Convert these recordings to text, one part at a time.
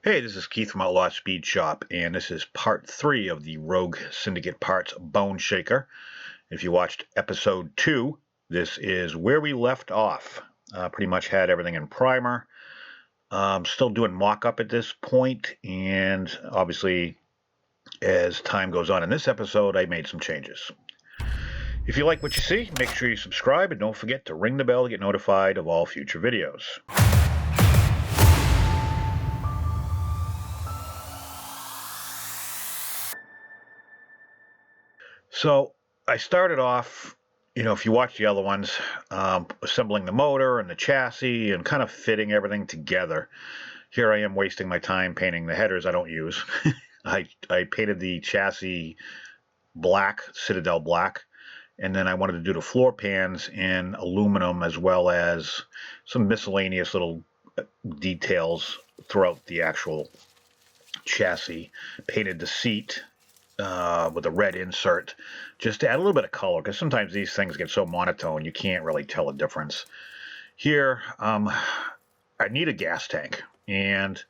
Hey, this is Keith from Outlaw Speed Shop, and this is part 3 of the Rogue Syndicate Parts Bone Shaker. If you watched episode 2, this is where we left off. Pretty much had everything in primer. Still doing mock-up at this point, and obviously, as time goes on in this episode, I made some changes. If you like what you see, make sure you subscribe, and don't forget to ring the bell to get notified of all future videos. So I started off, if you watch the other ones, assembling the motor and the chassis and kind of fitting everything together. Here I am wasting my time painting the headers I don't use. I painted the chassis black, Citadel black, and then I wanted to do the floor pans in aluminum as well as some miscellaneous little details throughout the actual chassis. Painted the seat with a red insert just to add a little bit of color, because sometimes these things get so monotone you can't really tell a difference. Here I need a gas tank, and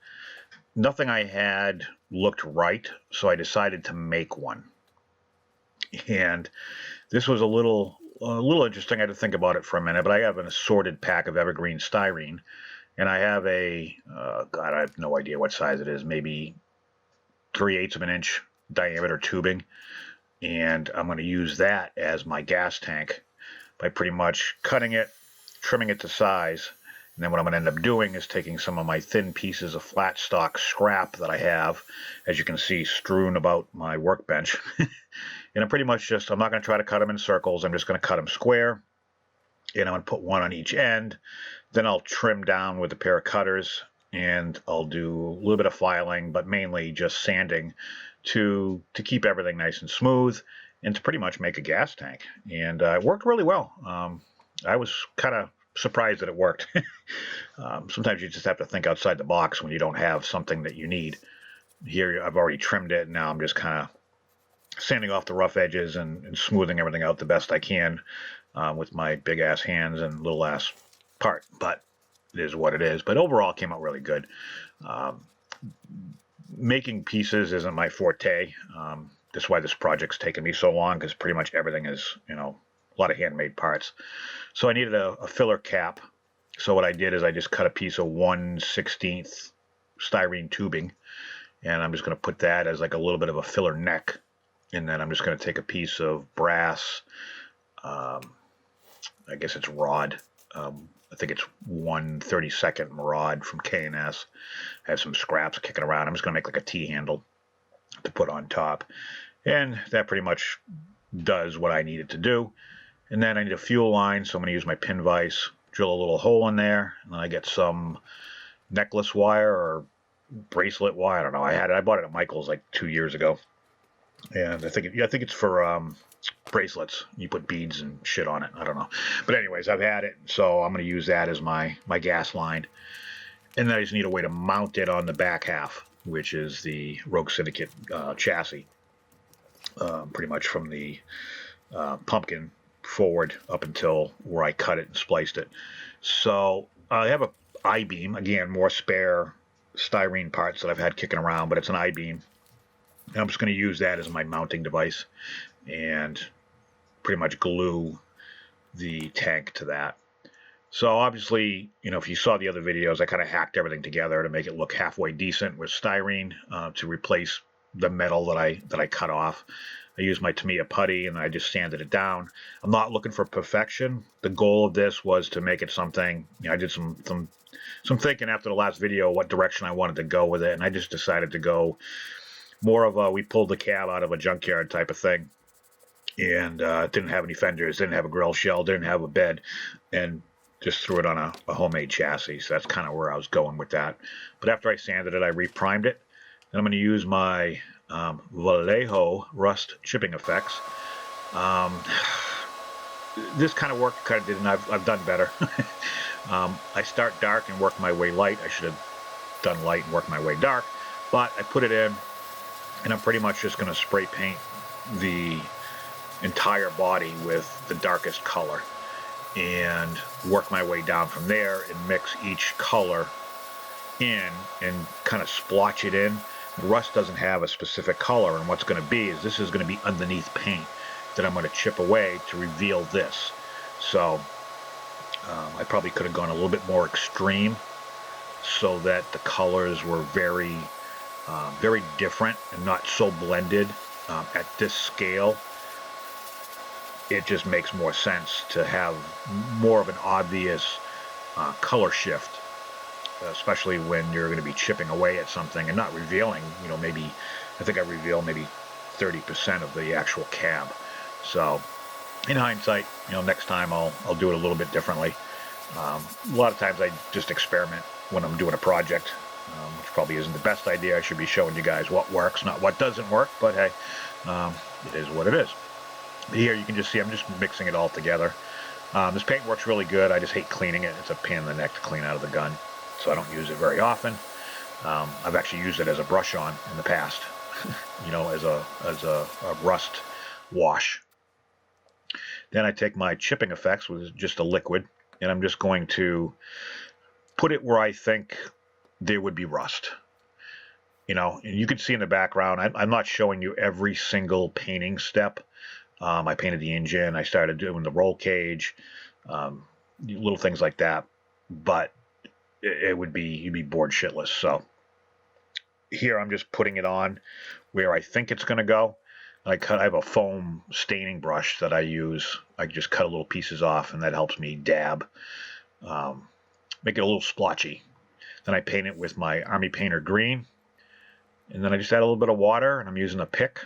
nothing I had looked right, so I decided to make one. And this was a little interesting. I had to think about it for a minute, but I have an assorted pack of evergreen styrene, and I have a God, I have no idea what size it is, maybe 3/8 of an inch diameter tubing, and I'm going to use that as my gas tank by pretty much cutting it, trimming it to size, and then what I'm going to end up doing is taking some of my thin pieces of flat stock scrap that I have, as you can see, strewn about my workbench. And I'm pretty much I'm not going to try to cut them in circles. I'm just going to cut them square, and I'm going to put one on each end. Then I'll trim down with a pair of cutters, and I'll do a little bit of filing, but mainly just sanding to keep everything nice and smooth, and to pretty much make a gas tank. And it worked really well. I was kind of surprised that it worked. Sometimes you just have to think outside the box when you don't have something that you need. Here I've already trimmed it, and now I'm just kind of sanding off the rough edges and smoothing everything out the best I can with my big ass hands and little ass part. But it is what it is. But overall, it came out really good. Making pieces isn't my forte. That's why this project's taken me so long, because pretty much everything is, a lot of handmade parts. So I needed a filler cap. So what I did is I just cut a piece of 1/16 styrene tubing, and I'm just going to put that as like a little bit of a filler neck. And then I'm just going to take a piece of brass, I guess it's rod. I think it's 1/32 rod from K&S. I have some scraps kicking around. I'm just going to make like a T-handle to put on top. And that pretty much does what I need it to do. And then I need a fuel line, so I'm going to use my pin vise, drill a little hole in there, and then I get some necklace wire or bracelet wire. I don't know. I bought it at Michael's like 2 years ago. And I think it's for bracelets. You put beads and shit on it. I don't know. But anyways, I've had it, so I'm going to use that as my gas line. And then I just need a way to mount it on the back half, which is the Rogue Syndicate chassis. Pretty much from the pumpkin forward up until where I cut it and spliced it. So I have a I-beam. Again, more spare styrene parts that I've had kicking around, but it's an I-beam. And I'm just going to use that as my mounting device and pretty much glue the tank to that. So obviously, if you saw the other videos, I kind of hacked everything together to make it look halfway decent with styrene to replace the metal that I cut off. I used my Tamiya putty, and I just sanded it down. I'm not looking for perfection. The goal of this was to make it something. I did some thinking after the last video what direction I wanted to go with it, and I just decided to go more of a, we pulled the cab out of a junkyard type of thing, and didn't have any fenders, didn't have a grill shell, didn't have a bed, and just threw it on a homemade chassis. So that's kind of where I was going with that. But after I sanded it, I reprimed it, and I'm going to use my Vallejo rust chipping effects. This kind of work kind of did, and I've done better. I start dark and work my way light. I should have done light and worked my way dark, but I put it in, and I'm pretty much just going to spray paint the entire body with the darkest color and work my way down from there and mix each color in and kind of splotch it in. Rust doesn't have a specific color, and what's going to be is this is going to be underneath paint that I'm going to chip away to reveal this. So I probably could have gone a little bit more extreme so that the colors were very very different and not so blended. At this scale, it just makes more sense to have more of an obvious color shift, especially when you're going to be chipping away at something and not revealing, you know, maybe, I think I reveal maybe 30% of the actual cab. So in hindsight, you know, next time I'll do it a little bit differently. A lot of times I just experiment when I'm doing a project, which probably isn't the best idea. I should be showing you guys what works, not what doesn't work, but hey, it is what it is. Here you can just see I'm just mixing it all together. This paint works really good. I just hate cleaning it. It's a pain in the neck to clean out of the gun, so I don't use it very often. I've actually used it as a brush on in the past, you know, as a rust wash. Then I take my chipping effects with just a liquid, and I'm just going to put it where I think there would be rust. You know, and you can see in the background, I'm not showing you every single painting step. I painted the engine, I started doing the roll cage, little things like that, but it would be, you'd be bored shitless. So here I'm just putting it on where I think it's going to go. I have a foam staining brush that I use. I just cut little pieces off, and that helps me dab, make it a little splotchy. Then I paint it with my Army Painter green, and then I just add a little bit of water, and I'm using a pick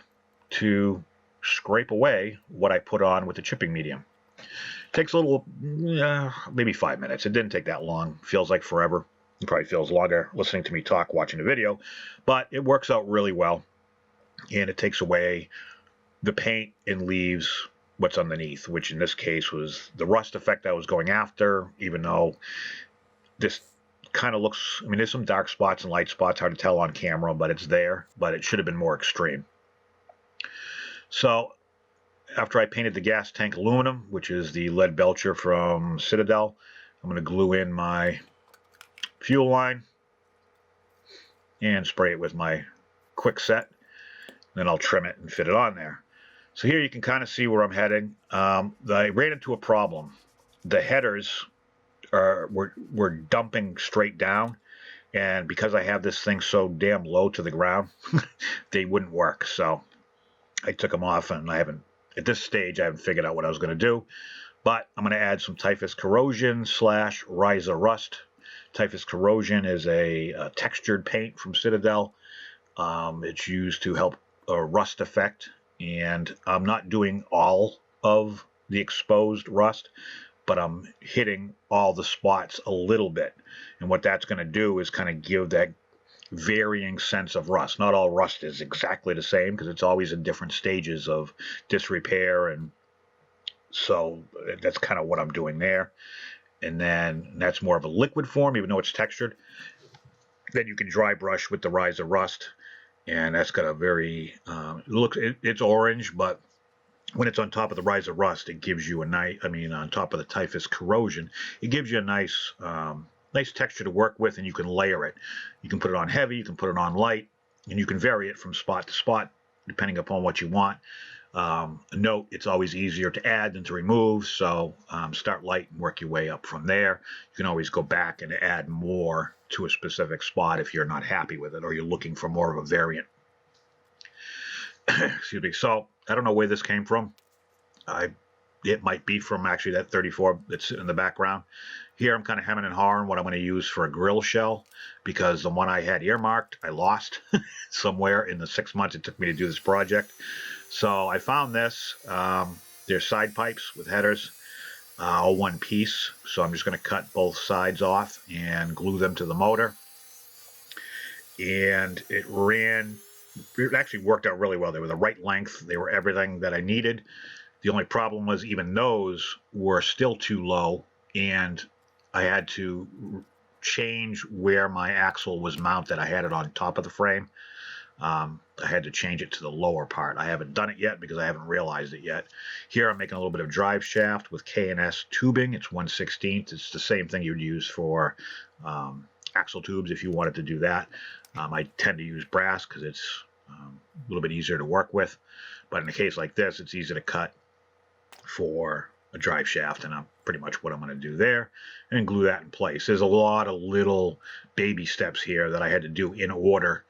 to scrape away what I put on with the chipping medium. It takes a little, maybe 5 minutes. It didn't take that long. Feels like forever. It probably feels longer listening to me talk, watching the video, but it works out really well, and it takes away the paint and leaves what's underneath, which in this case was the rust effect I was going after, even though this kind of looks, I mean, there's some dark spots and light spots, hard to tell on camera, but it's there, but it should have been more extreme. So after I painted the gas tank aluminum, which is the lead belcher from Citadel, I'm going to glue in my fuel line and spray it with my quick set. Then I'll trim it and fit it on there. So here you can kind of see where I'm heading. I ran into a problem. The headers were dumping straight down, and because I have this thing so damn low to the ground, they wouldn't work. So I took them off, and at this stage I haven't figured out what I was going to do, but I'm going to add some Typhus Corrosion / Riser Rust. Typhus Corrosion is a textured paint from Citadel. It's used to help a rust effect, and I'm not doing all of the exposed rust, but I'm hitting all the spots a little bit, and what that's going to do is kind of give that varying sense of rust. Not all rust is exactly the same, because it's always in different stages of disrepair, and so that's kind of what I'm doing there. And then that's more of a liquid form, even though it's textured. Then you can dry brush with the Riser Rust, and that's got a very it's orange, but when it's on top of the Riser Rust, it gives you a nice, I mean, on top of the Typhus Corrosion, it gives you a nice nice texture to work with, and you can layer it. You can put it on heavy, you can put it on light, and you can vary it from spot to spot depending upon what you want. Note, it's always easier to add than to remove, so start light and work your way up from there. You can always go back and add more to a specific spot if you're not happy with it, or you're looking for more of a variant. Excuse me. So I don't know where this came from. It might be from actually that 34 that's in the background. Here I'm kind of hemming and hawing what I'm going to use for a grill shell, because the one I had earmarked I lost somewhere in the 6 months it took me to do this project. So I found this. They're side pipes with headers, all one piece. So I'm just going to cut both sides off and glue them to the motor. And it actually worked out really well. They were the right length. They were everything that I needed. The only problem was even those were still too low, and I had to change where my axle was mounted. I had it on top of the frame. I had to change it to the lower part. I haven't done it yet because I haven't realized it yet. Here I'm making a little bit of drive shaft with K&S tubing. It's 1/16. It's the same thing you'd use for axle tubes if you wanted to do that. I tend to use brass because it's a little bit easier to work with, but in a case like this, it's easy to cut for a drive shaft, and pretty much what I'm going to do there, and glue that in place. There's a lot of little baby steps here that I had to do in order.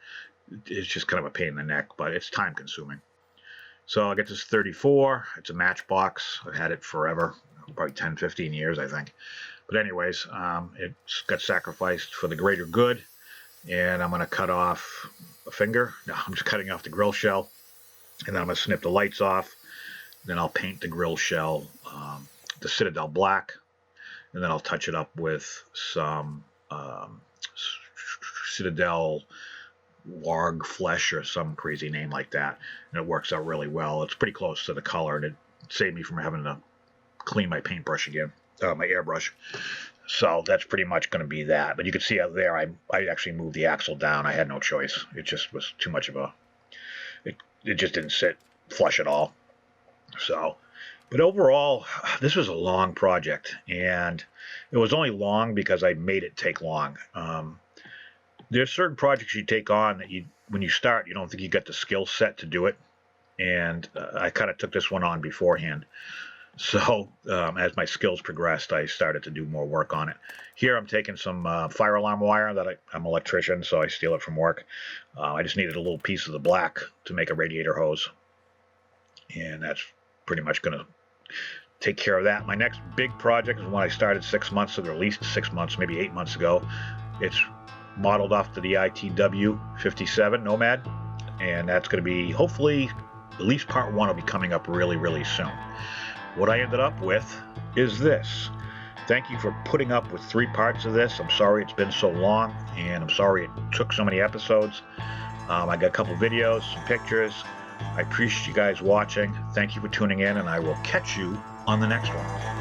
It's just kind of a pain in the neck, but it's time consuming. So I get this 34. It's a Matchbox. I've had it forever, probably 10, 15 years, I think. But anyways, it's got sacrificed for the greater good, and I'm going to cut off a finger. No, I'm just cutting off the grill shell, and then I'm going to snip the lights off. Then I'll paint the grill shell the Citadel black, and then I'll touch it up with some Citadel Warg Flesh or some crazy name like that, and it works out really well. It's pretty close to the color, and it saved me from having to clean my paintbrush again, my airbrush. So that's pretty much going to be that. But you can see out there, I actually moved the axle down. I had no choice. It just was too much of a, it just didn't sit flush at all. So, but overall, this was a long project, and it was only long because I made it take long. There's certain projects you take on that when you start, you don't think you got the skill set to do it, and I kind of took this one on beforehand. So as my skills progressed, I started to do more work on it. Here I'm taking some fire alarm wire that I'm an electrician, so I steal it from work. I just needed a little piece of the black to make a radiator hose, and that's pretty much going to take care of that. My next big project is one I started 6 months ago, or at least 6 months, maybe 8 months ago. It's modeled off to the ITW 57 Nomad, and that's going to be, hopefully, at least part one will be coming up really, really soon. What I ended up with is this. Thank you for putting up with 3 parts of this. I'm sorry it's been so long, and I'm sorry it took so many episodes. I got a couple videos, some pictures. I appreciate you guys watching. Thank you for tuning in, and I will catch you on the next one.